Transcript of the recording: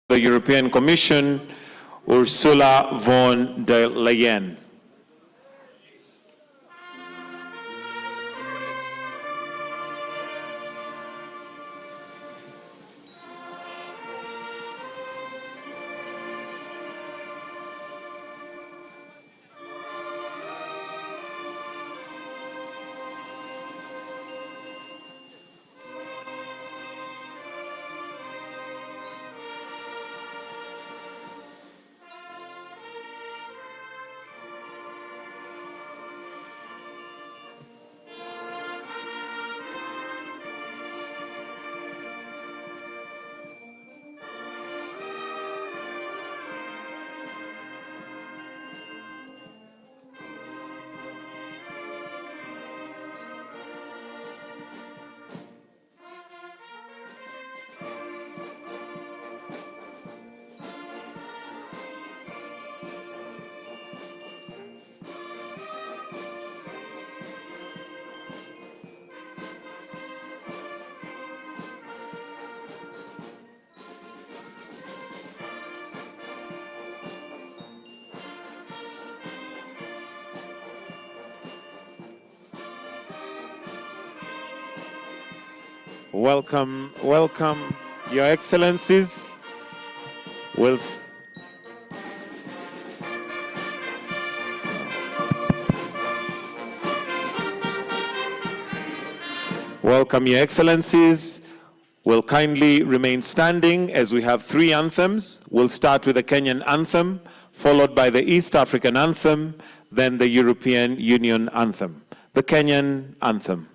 the European Commission, Ursula von der Leyen. Welcome, welcome, Your Excellencies. Welcome, Your Excellencies. We'll kindly remain standing as we have three anthems. We'll start with the Kenyan anthem, followed by the East African anthem, then the European Union anthem. The Kenyan anthem.